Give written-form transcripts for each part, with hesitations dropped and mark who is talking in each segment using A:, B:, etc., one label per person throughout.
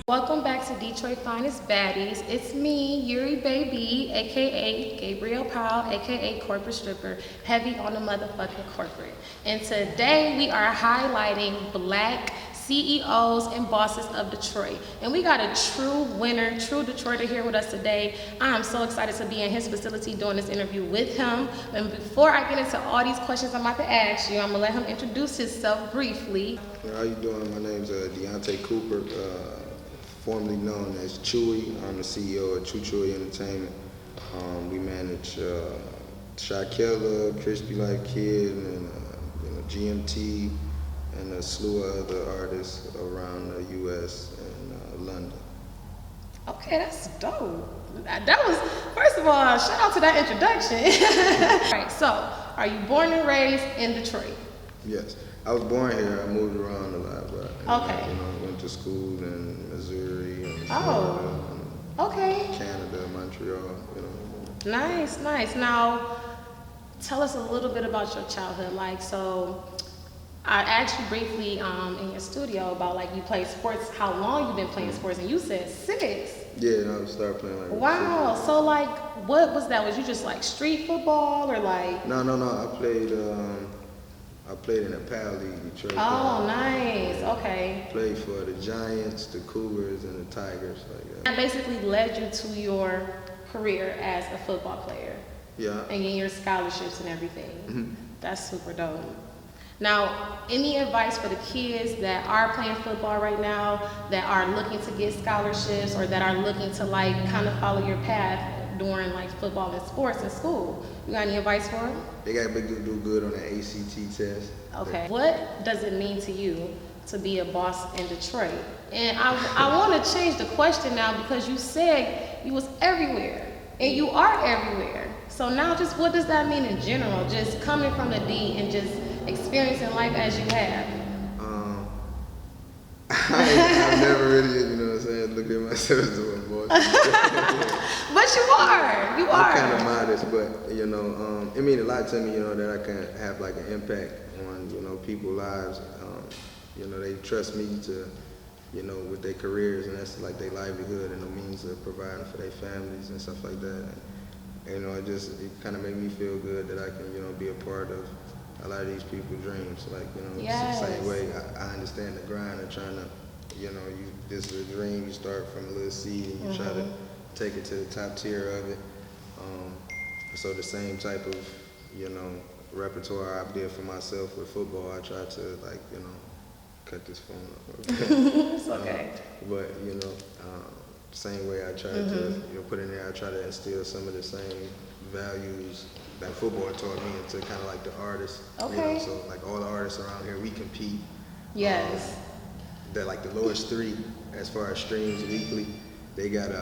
A: Welcome back to Detroit Finest Baddies. It's me, Yuri Baby, aka Gabriel Powell, aka Corporate Stripper, heavy on the motherfucking corporate. And today we are highlighting Black CEOs and bosses of Detroit. And we got a true winner, true Detroiter here with us today. I'm so excited to be in his facility doing this interview with him. And before I get into all these questions I'm about to ask you, I'm gonna let him introduce himself briefly.
B: How you doing? My name's Deontay Cooper, formerly known as Chewy. I'm the CEO of Chew Chewy Entertainment. We manage Shot Killer, Crispy Life Kid, and GMT, and a slew of other artists around the U.S. and London.
A: Okay, that's dope. That was, first of all, shout out to that introduction. All right, so are you born and raised in Detroit?
B: Yes, I was born here. I moved around a lot, but
A: okay.
B: Went to school in Missouri and
A: Florida, okay,
B: Canada, Montreal.
A: Nice. Now, tell us a little bit about your childhood. Like, so I asked you briefly in your studio about like you played sports, how long you've been playing sports, and you said 6.
B: Yeah, I started playing like.
A: Wow. 6. So like, what was that? Was you just like street football or like?
B: No. I played in a PAL league, Detroit.
A: Oh, nice. Okay.
B: Played for the Giants, the Cougars, and the Tigers. Like
A: that basically led you to your career as a football player.
B: Yeah.
A: And getting your scholarships and everything.
B: Mm-hmm.
A: That's super dope. Now, any advice for the kids that are playing football right now, that are looking to get scholarships, or that are looking to like kind of follow your path during like football and sports in school? You got any advice for them?
B: They got to do good on the ACT test.
A: Okay. What does it mean to you to be a boss in Detroit? And I want to change the question now, because you said you was everywhere, and you are everywhere. So now just what does that mean in general? Just coming from the D and just experiencing life as you have.
B: I've never really, looked at myself as a boss.
A: But you are.
B: I'm kind of modest, but it means a lot to me, that I can have like an impact on, people's lives. They trust me to, with their careers, and that's like their livelihood and the means of providing for their families and stuff like that. And, it kind of made me feel good that I can, be a part of a lot of these people's dreams. Like,
A: yes.
B: It's the same way I understand the grind of trying to, this is a dream. You start from a little seed and you try to take it to the top tier of it. So the same type of, repertoire I did for myself with football, I try to cut this phone up.
A: It's okay.
B: But same way I try to put in there, I try to instill some of the same values that football taught me into kind of like the artists.
A: Okay.
B: So like all the artists around here, we compete.
A: Yes.
B: They're like the lowest 3 as far as streams weekly. They gotta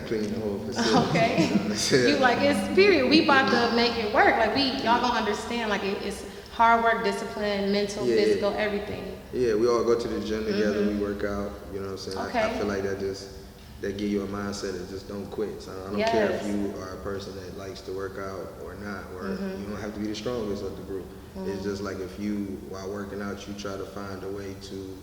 B: clean the whole facility.
A: Okay. You like, it's period. We about to make it work. Like y'all gonna understand. Like it's hard work, discipline, mental, physical, everything.
B: Yeah, we all go to the gym together. We work out. You know what I'm saying?
A: Okay.
B: I feel like that give you a mindset of just don't quit. So I don't care if you are a person that likes to work out or not, or you don't have to be the strongest of the group. It's just like if you, while working out, you try to find a way to,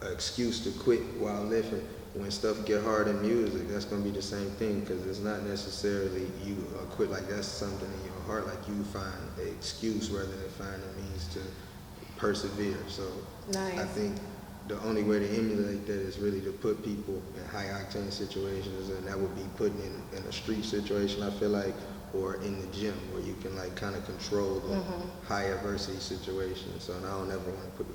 B: an excuse to quit while lifting. When stuff get hard in music, that's going to be the same thing, because it's not necessarily you quit, like that's something in your heart, like you find an excuse rather than find a means to persevere. So
A: nice.
B: I think the only way to emulate that is really to put people in high octane situations, and that would be putting in a street situation, I feel like, or in the gym where you can like kind of control the high adversity situation. So I don't ever want to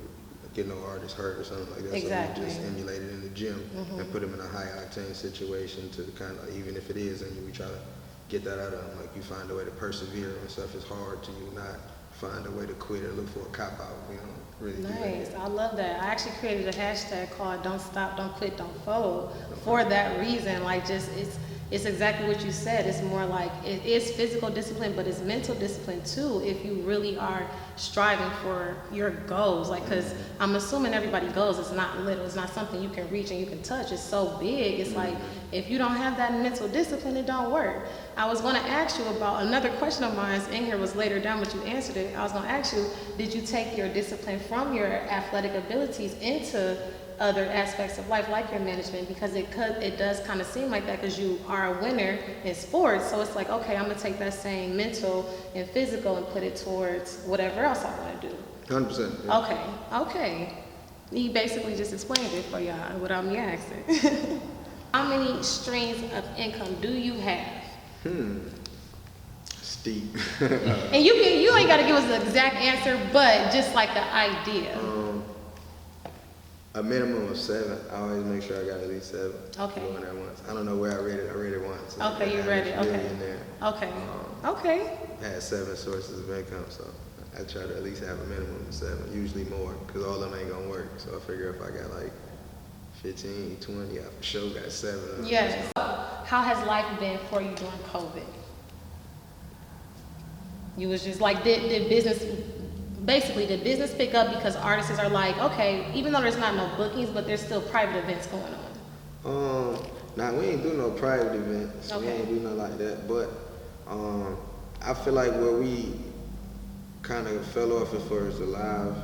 B: get no artist hurt or something like that.
A: Exactly.
B: So we just emulate it in the gym and put them in a high octane situation to kind of, even if it is, and we try to get that out of them. Like you find a way to persevere when stuff is hard to you, not find a way to quit or look for a cop out. Really
A: nice. I love that. I actually created a hashtag called "Don't Stop, Don't Quit, Don't Fold" for that reason. Like, just it's exactly what you said. It's more like it is physical discipline, but it's mental discipline too. If you really are striving for your goals, like, because I'm assuming everybody's goals is not little. It's not something you can reach and you can touch. It's so big. It's like if you don't have that mental discipline, it don't work. I was going to ask you about another question of mine in here, was later down, but you answered it. I was going to ask you, did you take your discipline from your athletic abilities into other aspects of life, like your management, because it does kind of seem like that because you are a winner in sports. So it's like, okay, I'm gonna take that same mental and physical and put it towards whatever else I want to do.
B: 100%. Yeah.
A: Okay. He basically just explained it for y'all without me asking. How many streams of income do you have?
B: Steep.
A: And you ain't got to give us the exact answer, but just like the idea.
B: A minimum of 7. I always make sure I got at least 7.
A: Okay.
B: Going at once. I don't know where I read it. I read it once.
A: Okay, you read it. Okay. Okay. Okay.
B: Had 7 sources of income, so I try to at least have a minimum of 7. Usually more, because all of them ain't gonna work. So I figure if I got like 15, 20, I for sure got 7.
A: Yes. How has life been for you during COVID? You was just like, did business pick up because artists are like, okay, even though there's not no bookings, but there's still private events going on?
B: Nah, we ain't do no private events.
A: Okay.
B: We ain't do nothing like that. But I feel like where we kind of fell off as far as the live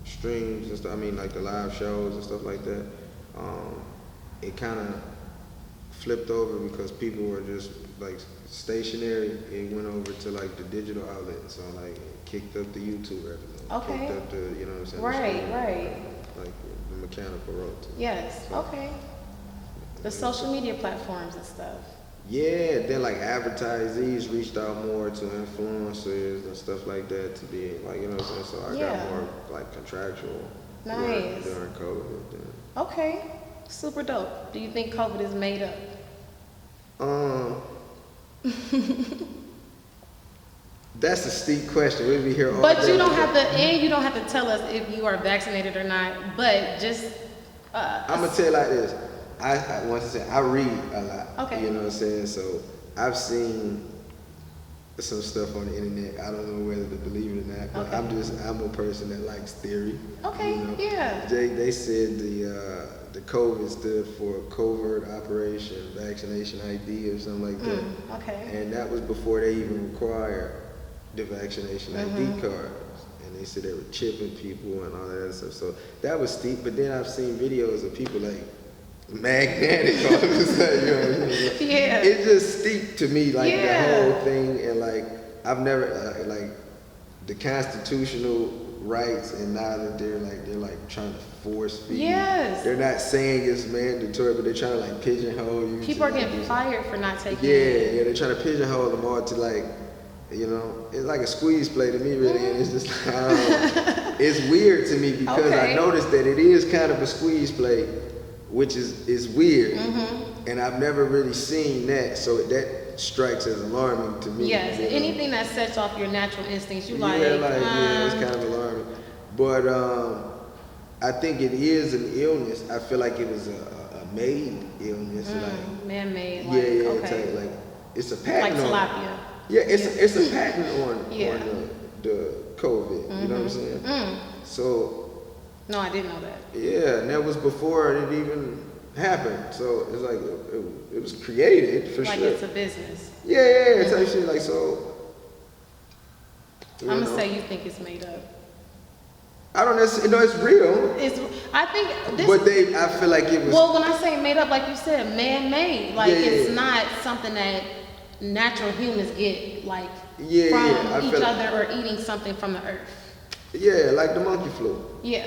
B: streams and stuff, I mean like the live shows and stuff like that, it kind of flipped over because people were just like stationary. It went over to like the digital outlet, so like it kicked up the YouTube revenue.
A: Okay.
B: Kicked up the, you know what I'm saying?
A: Right.
B: Like the mechanical road.
A: Yes.
B: So,
A: okay. The social media platforms and stuff.
B: Yeah, then like advertisees reached out more to influencers and stuff like that to be like, you know what I'm saying? So I got more like contractual
A: nice.
B: during COVID. Then.
A: Okay, super dope. Do you think COVID is made up?
B: That's a steep question. We'll be here all
A: But
B: day.
A: you don't have to tell us if you are vaccinated or not, but just
B: I'm gonna tell you like this. I once again, I read a lot.
A: Okay.
B: You know what I'm saying? So I've seen some stuff on the internet. I don't know whether to believe it or not, but
A: Okay.
B: I'm a person that likes theory.
A: Okay,
B: you know?
A: yeah.
B: They said the COVID stood for covert operation vaccination ID or something like that.
A: Okay.
B: And that was before they even required the vaccination ID cards. And they said they were chipping people and all that other stuff. So that was steep. But then I've seen videos of people like magnetic all of a sudden, you know what I mean?
A: Yeah.
B: It's just steep to me, like the whole thing, and like I've never like the constitutional rights, and now that they're like trying to force feed.
A: Yes.
B: They're not saying it's mandatory, but they're trying to like pigeonhole you.
A: People are getting fired for not taking
B: it. Yeah, they're trying to pigeonhole them all to like, you know, it's like a squeeze play to me, really, and it's just it's weird to me because I noticed that it is kind of a squeeze play, which is weird, and I've never really seen that, so that strikes as alarming to me.
A: Yes,
B: you know?
A: Anything that sets off your natural instincts, you
B: yeah, it's kind of alarming. But I think it is an illness. I feel like it was a made illness, like
A: man-made.
B: Like it's a patent
A: like
B: on
A: tilapia.
B: Yeah, it's a patent on the COVID. You know what I'm saying? So.
A: No, I didn't know that.
B: Yeah, and that was before it even happened. So it's like it was created for
A: like
B: sure.
A: Like it's a business.
B: Yeah, it's actually like so.
A: I'm gonna say you think it's made up.
B: I don't necessarily know it's real.
A: I think this.
B: But I feel like it was.
A: Well, when I say made up, like you said, man-made. Like it's not something that natural humans get like from each other or eating something from the earth.
B: Yeah, like the monkey flu.
A: Yeah.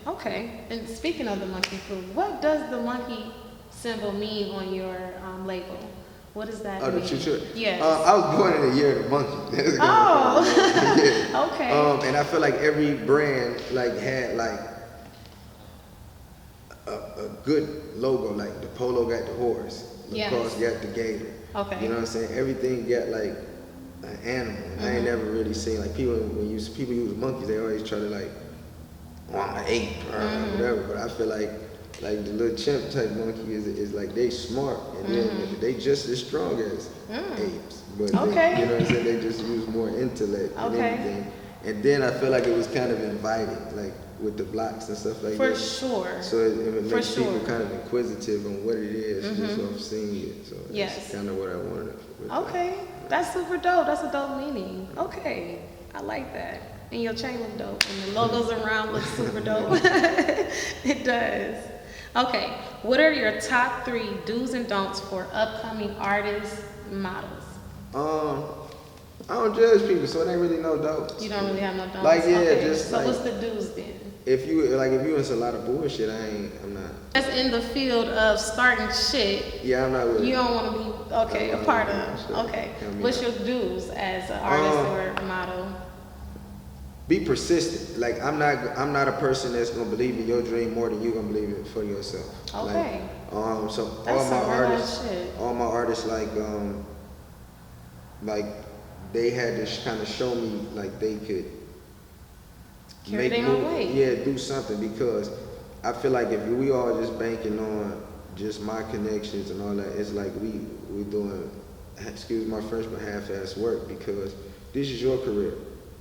A: Okay. And speaking of the monkey flu, what does the monkey symbol mean on your label? What does that mean?
B: Oh, the Chew Chewy?
A: Yes.
B: I was born in the year of the monkey. Okay. And I feel like every brand like had like a good logo. Like the Polo got the horse, Lacoste got the gator.
A: Okay.
B: You know what I'm saying? Everything got like an animal. And I ain't never really seen like people use monkeys, they always try to like, I'm an ape or whatever. But I feel like the little chimp type monkey is like they smart and then they just as strong as apes. But they, you know what I'm saying? They just use more intellect than anything. And then I feel like it was kind of inviting, like with the blocks and stuff like that.
A: For sure.
B: So it makes people kind of inquisitive on what it is just off seeing it. So that's kind of what I wanted.
A: Okay. That's super dope. That's a dope meaning. Okay. I like that. And your chain look dope. And the logos around look super dope. It does. Okay, what are your top 3 do's and don'ts for upcoming artists, models?
B: I don't judge people, so it ain't really no don'ts.
A: You don't really have no don'ts?
B: Like, yeah,
A: okay.
B: just
A: so
B: like,
A: what's the do's then?
B: If you into a lot of bullshit, I'm not.
A: That's in the field of starting shit.
B: Yeah, I'm not with it.
A: You don't want to be, a part of. Okay. What's your do's as an artist or a model?
B: Be persistent. Like, I'm not a person that's gonna believe in your dream more than you're gonna believe in it for yourself.
A: Okay.
B: Like, so
A: that's
B: all my artists, like they had to kind of show me like they could
A: carry their own weight.
B: Yeah, do something, because I feel like if we all just banking on just my connections and all that, it's like we doing, excuse my French, but half-ass work, because this is your career.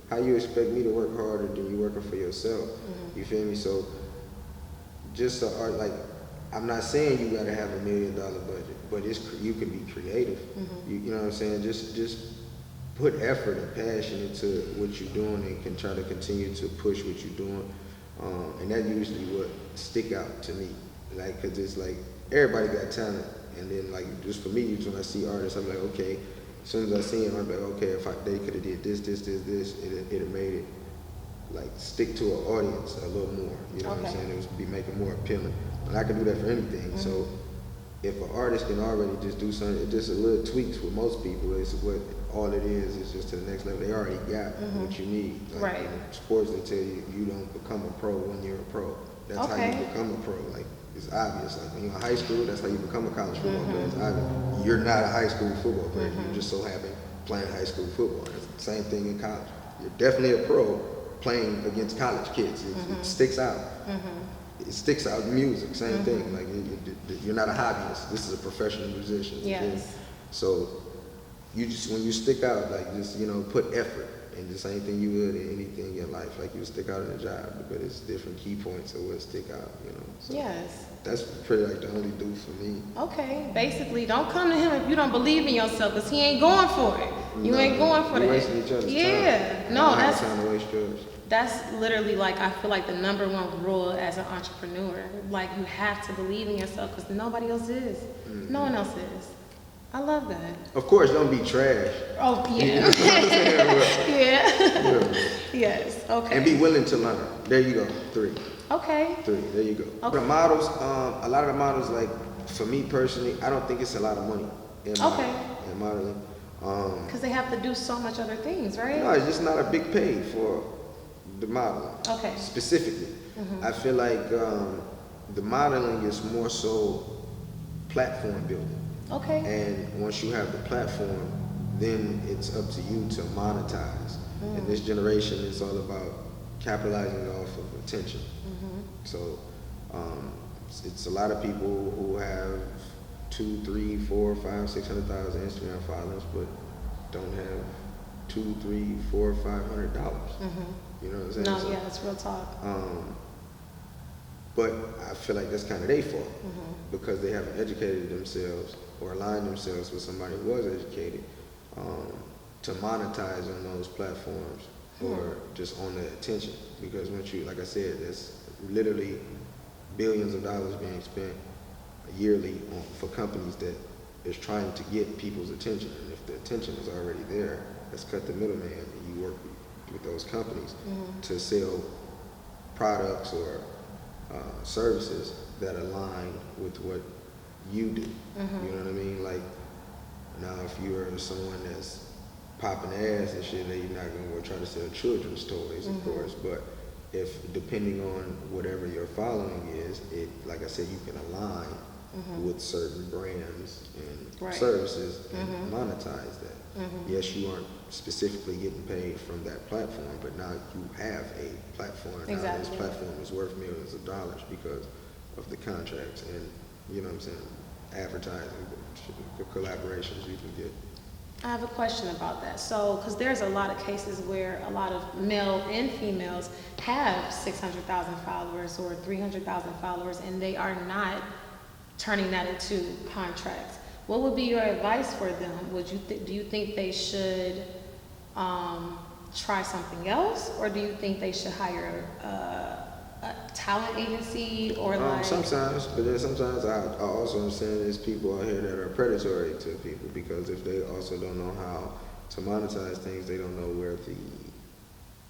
B: How you expect me to work harder than you working for yourself? Mm-hmm. You feel me? So just like, I'm not saying you gotta have $1 million budget, but you can be creative. Mm-hmm. You know what I'm saying? Just put effort and passion into what you're doing, and can try to continue to push what you're doing. And that usually what stick out to me. Like, cause it's like, everybody got talent. And then like, just for me, when I see artists, I'm like, okay, as soon as I see them, I'm like, okay, they could have did this, it'd have made it like stick to an audience a little more. You know what I'm saying? It would be making more appealing. And I can do that for anything. Mm-hmm. So if an artist can already just do something, just a little tweaks with most people, is what all it is just to the next level. They already got what you need. Like,
A: right.
B: In sports, they tell you you don't become a pro when you're a pro. That's how you become a pro. Like, it's obvious. Like, when you're in high school, that's how you become a college football player. It's obvious. You're not a high school football player. You just so happen playing high school football. It's the same thing in college. You're definitely a pro playing against college kids. It sticks out. It sticks out in music. Same thing. Like, you're not a hobbyist. This is a professional musician.
A: Yes.
B: So you just, when you stick out, like, just, put effort. And the same thing you would in anything in your life. Like, you would stick out in a job, but it's different key points of what stick out, So
A: yes.
B: That's pretty like the only do for me.
A: Okay. Basically, don't come to him if you don't believe in yourself, because he ain't going for it. You ain't going for that.
B: Wasting each other's time.
A: Yeah. No, that's
B: time to waste yours.
A: That's literally, like, I feel like the #1 rule as an entrepreneur. Like, you have to believe in yourself, because nobody else is. No one else is. I love that.
B: Of course, don't be trash.
A: Oh, yeah. Yeah. Yes, okay.
B: And be willing to learn. There you go. 3.
A: Okay.
B: 3, there you go.
A: Okay.
B: The models, a lot of the models, like, for me personally, I don't think it's a lot of money in modeling.
A: Because they have to do so much other things, right?
B: No, it's just not a big pay for the modeling.
A: Okay.
B: Specifically. I feel like the modeling is more so platform building.
A: Okay.
B: And once you have the platform, then it's up to you to monetize. And this generation is all about capitalizing off of attention. So it's a lot of people who have 2, 3, 4, 5, 600,000 Instagram followers, but don't have $2, 3, 4, $500. You know what I'm saying?
A: No, yeah, that's real talk.
B: But I feel like that's kind of their fault, because they haven't educated themselves or aligned themselves with somebody who was educated to monetize on those platforms or just on the attention. Because once you, like I said, there's literally billions of dollars being spent yearly for companies that is trying to get people's attention. And if the attention is already there, let's cut the middleman, and you work with those companies to sell products or services that align with what you do. You know what I mean? Like, now if you're someone that's popping ass and shit, then you're not gonna go try to sell children's toys, of course. But if, depending on whatever your following is, it, like I said, you can align with certain brands and services and monetize that. Yes, you aren't specifically getting paid from that platform, but now you have a platform. Now this platform is worth millions of dollars because of the contracts and, you know what I'm saying, advertising, the collaborations you can get.
A: I have a question about that. So, because there's a lot of cases where a lot of male and females have 600,000 followers or 300,000 followers, and they are not turning that into contracts. What would be your advice for them? Would you do you think they should try something else, or do you think they should hire a talent agency or like?
B: Sometimes, but then sometimes I also understand there's people out here that are predatory to people, because if they also don't know how to monetize things, they don't know where the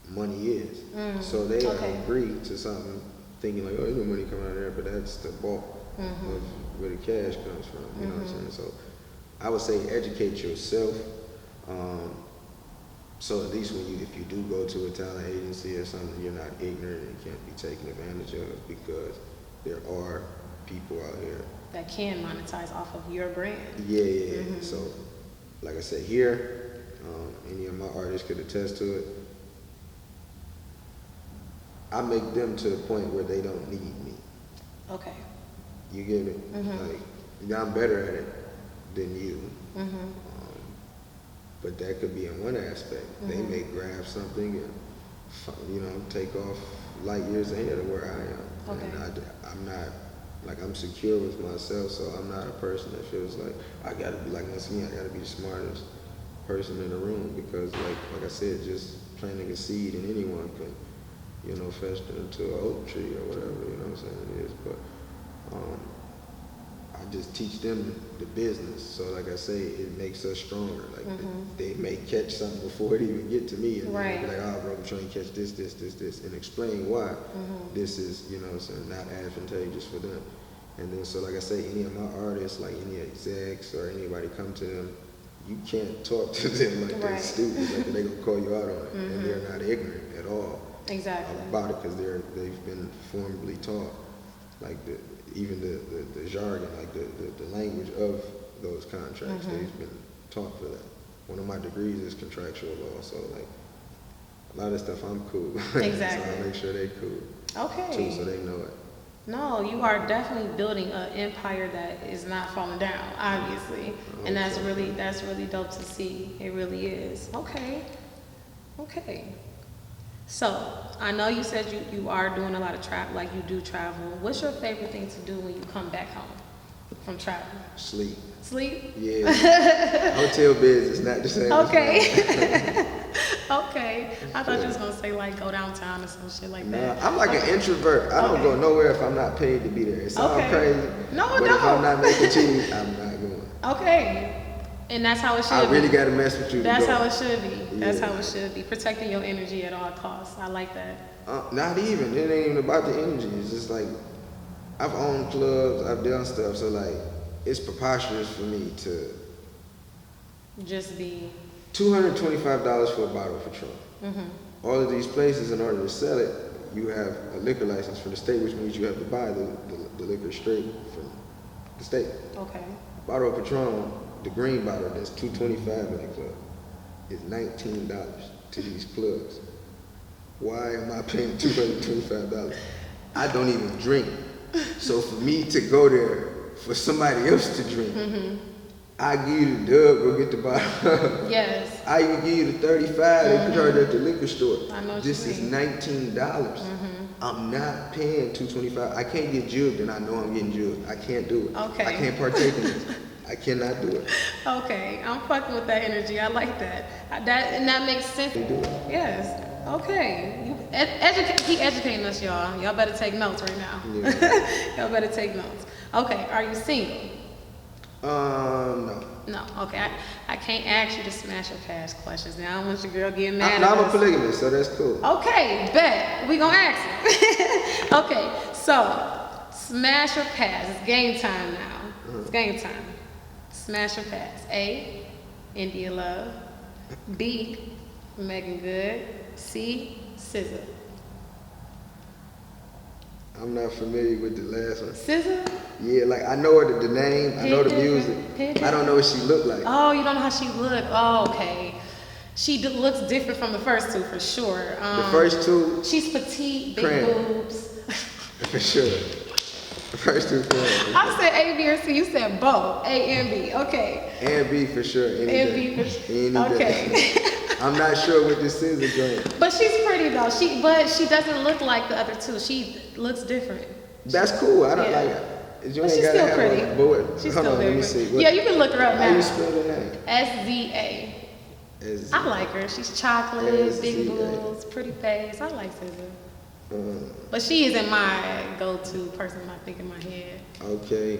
B: money is. So they agree to something thinking like, oh, there's no money coming out of there, but that's the bulk of where the cash comes from. You know what I'm saying? So I would say educate yourself. So at least if you do go to a talent agency or something, you're not ignorant and can't be taken advantage of, because there are people out here
A: that can monetize off of your brand.
B: Yeah. So, like I said, here, any of my artists could attest to it. I make them to a point where they don't need me.
A: Okay.
B: You get it? Like, I'm better at it than you. But that could be in one aspect. They may grab something and, take off light years ahead of where I am. And I'm not, like, I'm secure with myself, so I'm not a person that feels like I gotta be, like, once again, I gotta be the smartest person in the room, because, like I said, just planting a seed in anyone can, fester into an oak tree or whatever, you know what I'm saying it is. But I just teach them the business. So like I say, it makes us stronger. Like they may catch something before it even get to me, and they'll be like, oh bro, I'm trying to catch this, and explain why this is, not advantageous for them. And then, so like I say, any of my artists, like any execs or anybody come to them, you can't talk to them like they're stupid, like they're gonna call you out on it, and they're not ignorant at all about it, because they've been formally taught, like even the jargon, like the language of those contracts. They've been taught for that. One of my degrees is contractual law, so like a lot of stuff I'm cool.
A: Exactly.
B: So I make sure they cool.
A: Okay.
B: Too, so they know it.
A: No, you are definitely building an empire that is not falling down, obviously. And that's really dope to see. It really is. Okay. So, I know you said you are doing a lot of travel, like you do travel. What's your favorite thing to do when you come back home from travel?
B: Sleep.
A: Sleep?
B: Yeah. Hotel beds is not the same.
A: Okay. Okay. I thought you was going to say, like, go downtown or some shit like that.
B: I'm like an introvert. I don't go nowhere if I'm not paid to be there. It sounds crazy.
A: But
B: if I'm not making cheese, I'm not going.
A: Okay. And that's how it should be.
B: I really got to mess with you.
A: That's how it should be. That's how it should be. Protecting your energy at all costs. I like that.
B: Not even. It ain't even about the energy. It's just like, I've owned clubs, I've done stuff, so like, it's preposterous for me to
A: just be
B: $225 for a bottle of Patron. All of these places, in order to sell it, you have a liquor license from the state, which means you have to buy the liquor straight from the state.
A: Okay.
B: Bottle of Patron, the green bottle that's $225 in the club, is $19 to these clubs. Why am I paying $225? I don't even drink. So for me to go there for somebody else to drink, I give you the dub, go get the bottle.
A: Yes.
B: I even give you the 35 they charge at the liquor store.
A: I know
B: this is $19. I'm not paying $225. I can't get jugged, and I know I'm getting jugged. I can't do it.
A: Okay.
B: I can't partake in this. I cannot do it.
A: Okay, I'm fucking with that energy. I like that. That makes sense.
B: They do it.
A: Yes. Okay. Keep educating us, y'all. Y'all better take notes right now.
B: Yeah.
A: Y'all better take notes. Okay. Are you single?
B: No.
A: No. Okay. I can't ask you to smash or pass questions. Now I don't want your girl getting mad.
B: I'm a polygamist, so that's cool.
A: Okay. Bet. We gonna ask it. Okay. So smash or pass. It's game time now. It's game time. Smash or pass. A, India Love. B, Megan Good. C, SZA.
B: I'm not familiar with the last one.
A: SZA?
B: Yeah, like I know her the name, I know the music. I don't know what she looked like.
A: Oh, you don't know how she looked. Oh, okay. She looks different from the first two for sure.
B: The first two?
A: She's petite, big boobs.
B: For sure. The first two crazy.
A: I said A, B, or C. You said both. A and B. Okay.
B: A and B for sure.
A: And B for sure. Okay.
B: I'm not sure what this is again.
A: But she's pretty though. But she doesn't look like the other two. She looks different.
B: That's cool. I don't like her.
A: But she's still pretty. She's still very pretty. Yeah, you can look her up now.
B: How you spell her name?
A: SZA. I like her. She's chocolate, big boobs, pretty face. I like SZA. But she isn't my go-to person I think in my head.
B: Okay.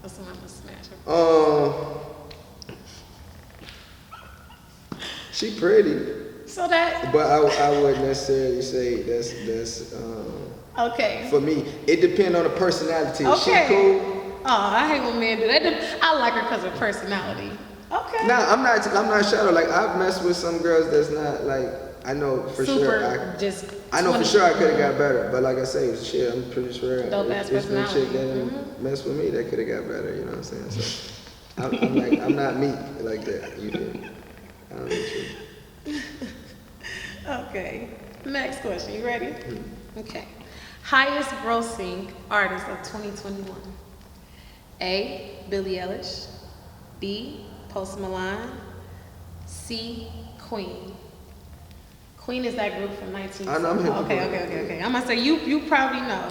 A: That's the one I'm gonna smash her.
B: She pretty.
A: So that.
B: But I wouldn't necessarily say that's
A: Okay.
B: For me, it depends on the personality. Is
A: Okay.
B: she cool?
A: Oh, I hate when men do that. I like her because of personality. Okay.
B: Nah, I'm not shallow. Like I've messed with some girls that's not like I know for sure. I know for sure I could have got better. But like I say, shit, I'm pretty sure
A: dope ass
B: it's been
A: personality.
B: chick that messed with me that could have got better. You know what I'm saying? So I'm like I'm not meek like that. You feel me? I don't need you.
A: Okay. Next question. You ready? Okay. Highest grossing artist of 2021. A. Billie Eilish. B. Post Malone. C. Queen. Queen is that group from 19.
B: I know.
A: Okay. I'm gonna say you probably know.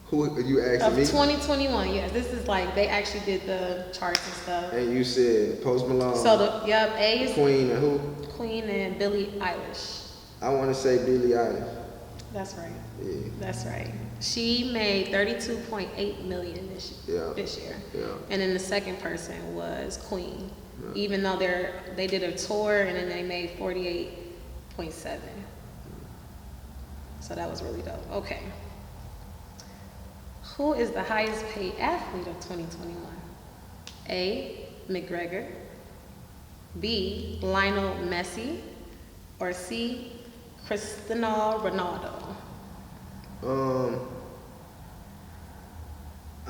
B: Who you asking
A: of
B: me?
A: 2021. Yes, this is like they actually did the charts and stuff.
B: And you said Post Malone.
A: So A is
B: Queen and who?
A: Queen and Billie Eilish.
B: I want to say Billie Eilish.
A: That's right.
B: Yeah.
A: That's right. She made 32.8 million this year.
B: Yeah.
A: And then the second person was Queen.
B: Yeah.
A: Even though they did a tour and then they made 48.7. So that was really dope. Okay. Who is the highest paid athlete of 2021? A. McGregor. B. Lionel Messi. Or C. Cristiano Ronaldo.
B: I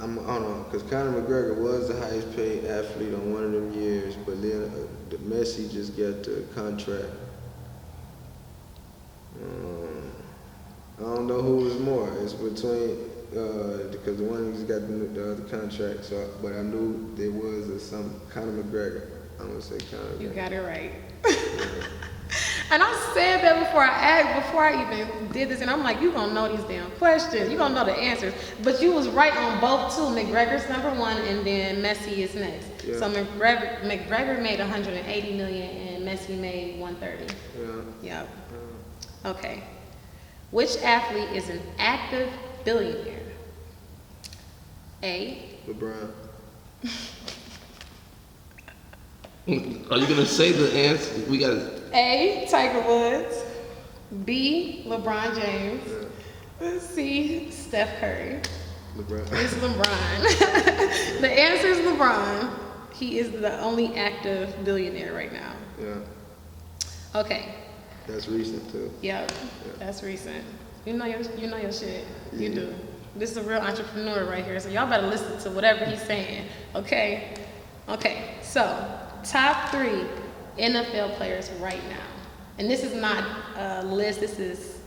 B: don't know, because Conor McGregor was the highest paid athlete on one of them years, but then Messi just got the contract. I don't know who was more. It's between because the one who's got the other contract. So, but I knew there was some Conor McGregor. I'm gonna say Conor McGregor.
A: You got it right. And I said that before I even did this, and I'm like, you gonna know these damn questions, you gonna know the answers. But you was right on both too. McGregor's number one, and then Messi is next. Yeah. So McGregor made 180 million, and Messi made 130. Yeah. Yep. Okay. Which athlete is an active billionaire? A.
B: LeBron.
C: Are you gonna say the answer? We got
A: A. Tiger Woods. B. LeBron James. C. Steph Curry.
B: LeBron.
A: It's LeBron. The answer is LeBron. He is the only active billionaire right now.
B: Yeah.
A: Okay.
B: That's recent too.
A: Yep. Yeah. That's recent. You know your shit. Yeah. You do. This is a real entrepreneur right here, so y'all better listen to whatever he's saying. Okay. Okay. So, top 3 NFL players right now. And this is not a list. This is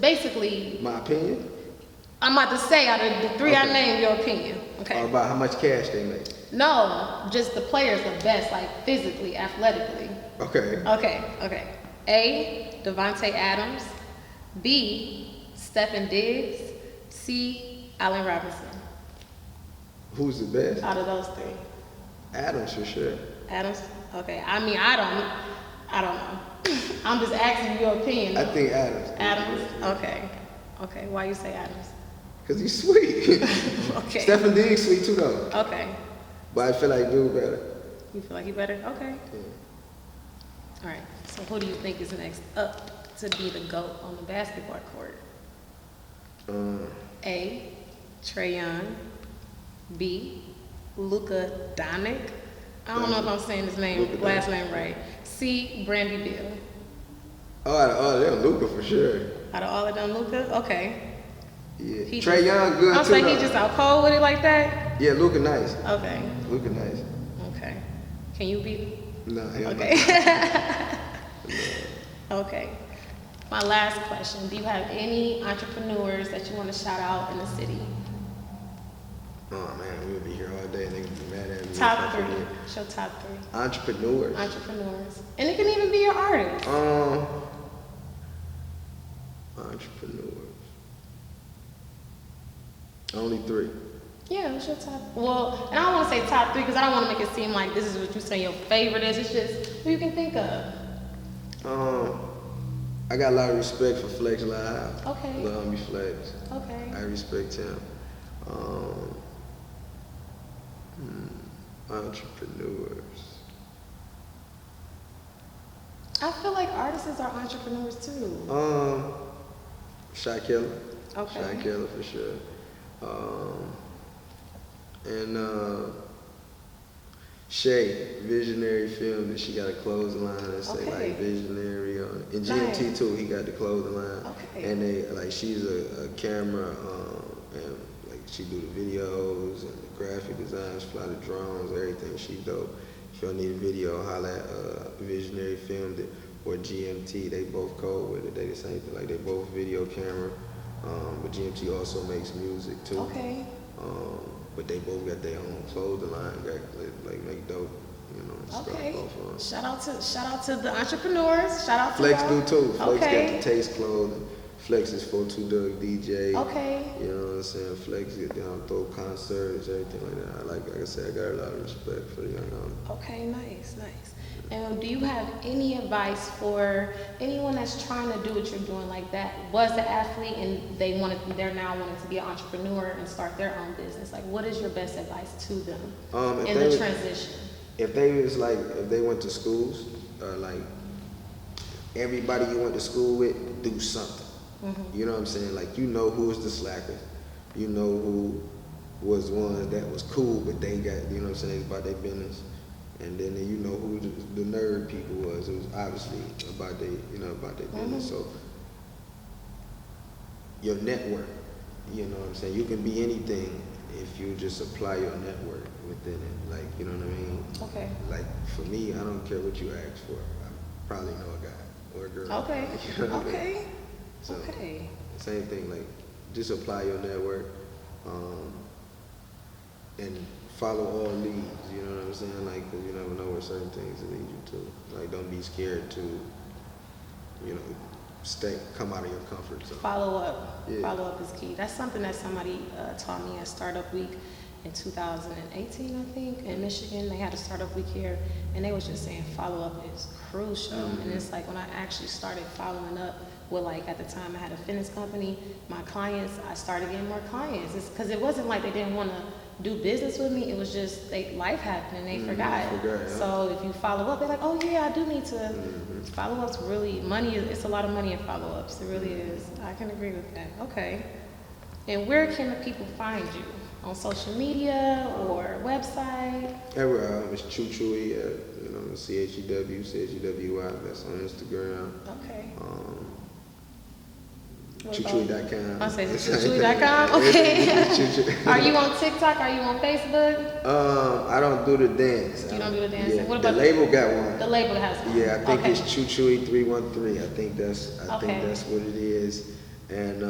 A: basically
B: my opinion.
A: I'm about to say out of the 3 I named, your opinion. Okay.
B: Or about how much cash they make.
A: No, just the players the best, like physically, athletically.
B: Okay.
A: Okay. A. Devontae Adams. B. Stephen Diggs. C. Allen Robinson.
B: Who's the best?
A: Out of those 3.
B: Adams for sure.
A: Adams? Okay. I mean, I don't know. I'm just asking you your opinion.
B: I think Adams.
A: Adams? Okay. Okay. Why you say Adams?
B: Because he's sweet.
A: Okay.
B: Stephen Diggs sweet too though.
A: Okay.
B: But I feel like dude better.
A: You feel like he better? Okay.
B: Yeah.
A: All right. So who do you think is next up to be the GOAT on the basketball court? A. Trae Young. B. Luka Doncic. I don't know if I'm saying his last name right. C. Brandy Beal.
B: Oh, out of all of them, Luka for sure.
A: Out of all of them, Luka? Okay.
B: Yeah. Trae Young good too.
A: I'm saying he just out cold with it like that?
B: Yeah, Luka nice.
A: Okay.
B: Luka nice.
A: Okay. Can you beat him?
B: No.
A: Okay. Okay. My last question. Do you have any entrepreneurs that you want to shout out in the city?
B: Oh man, we'll be here all day and they can be mad at me.
A: Top 3. Show top 3.
B: Entrepreneurs.
A: And it can even be your artist.
B: Entrepreneurs. Only 3.
A: Yeah, what's your top? Well, and I don't want to say top 3 because I don't want to make it seem like this is what you say your favorite is. It's just what you can think of.
B: I got a lot of respect for Flex Live.
A: Okay.
B: Love me Flex.
A: Okay.
B: I respect him. Entrepreneurs.
A: I feel like artists are entrepreneurs too.
B: Shy Killer.
A: Okay.
B: Shy Killer for sure. And Shay, Visionary Film, that she got a clothing line that say
A: Okay.
B: like Visionary on it. And GMT
A: Nice.
B: too, he got the clothing line.
A: Okay.
B: And they like she's a camera and like she do the videos and the graphic designs, fly the drones, everything. She dope. If y'all need a video, holla at Visionary Film or GMT. They both code with it. They the same thing. Like they both video camera. But GMT also makes music too.
A: Okay.
B: But they both got their own clothing line, like make dope, you know, stuff.
A: Okay.
B: Both of them.
A: Shout out to the entrepreneurs. Shout out to
B: Flex
A: y'all.
B: do too. Flex
A: Okay.
B: got the taste clothing. Flex is 42 Doug DJ.
A: Okay.
B: You know what I'm saying? Flex get down, throw concerts, everything like that. Like I said, I got a lot of respect for the young artist.
A: Okay, nice. And do you have any advice for anyone that's trying to do what you're doing, like that was an athlete and they're now wanting to be an entrepreneur and start their own business? Like, what is your best advice to them in the transition?
B: If they went to schools, like everybody you went to school with, do something.
A: Mm-hmm.
B: You know what I'm saying? Like, you know who was the slackers. You know who was ones that was cool, but they got, you know what I'm saying, about their business. And then you know who the nerd people was. It was obviously about their, about their business. So your network, you know what I'm saying? You can be anything if you just apply your network within it. Like, you know what I mean?
A: Okay.
B: Like, for me, I don't care what you ask for. I probably know a guy or a girl.
A: Okay.
B: You know what I mean?
A: Okay.
B: So,
A: Okay.
B: same thing, like, just apply your network and follow all leads, you know what I'm saying? Like, 'cause you never know where certain things lead you to. Like, don't be scared to, come out of your comfort zone.
A: Follow up.
B: Yeah.
A: Follow up is key. That's something that somebody taught me at Startup Week in 2018, I think, in Michigan. They had a Startup Week here, and they was just saying follow up is crucial.
B: Mm-hmm.
A: And it's like when I actually started following up with, like, at the time I had a fitness company, my clients, I started getting more clients. It's because it wasn't like they didn't want to do business with me. It was just life happened and they forgot.
B: Yeah.
A: So if you follow up, they're like, oh yeah, I do need to. Follow ups really, it's a lot of money in follow ups. It really is. I can agree with that. Okay. And where can the people find you? On social media or website?
B: Everywhere. It's Chew Chewy, CHEW, CHEWY. That's on Instagram.
A: Okay.
B: ChewChewy.com.
A: I say ChewChewy.com. Okay. Are you on TikTok? Are you on Facebook?
B: I don't do the dance.
A: You don't do the dancing?
B: Yeah,
A: What
B: the
A: about
B: label got one.
A: The label has one.
B: Yeah, I think
A: Okay.
B: it's Chew Chewy 313. I think that's
A: Okay.
B: what it is. And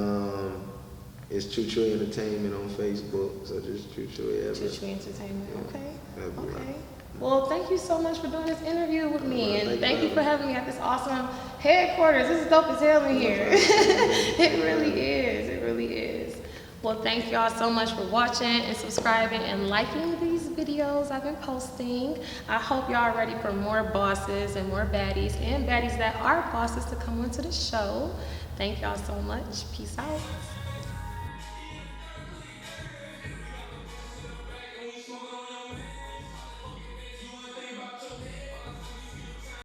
B: it's Chew Chewy Entertainment on Facebook. So just Chew Chewy
A: Chew
B: ever.
A: Chewy Entertainment.
B: Yeah.
A: Okay.
B: That'd be
A: Okay.
B: right.
A: Well, thank you so much for doing this interview with me,
B: Well,
A: and
B: thank
A: thank
B: you
A: you for having me at this awesome headquarters. This is dope as hell in here. It really is. It really is. Well, thank y'all so much for watching and subscribing and liking these videos I've been posting. I hope y'all are ready for more bosses and more baddies and baddies that are bosses to come onto the show. Thank y'all so much. Peace out.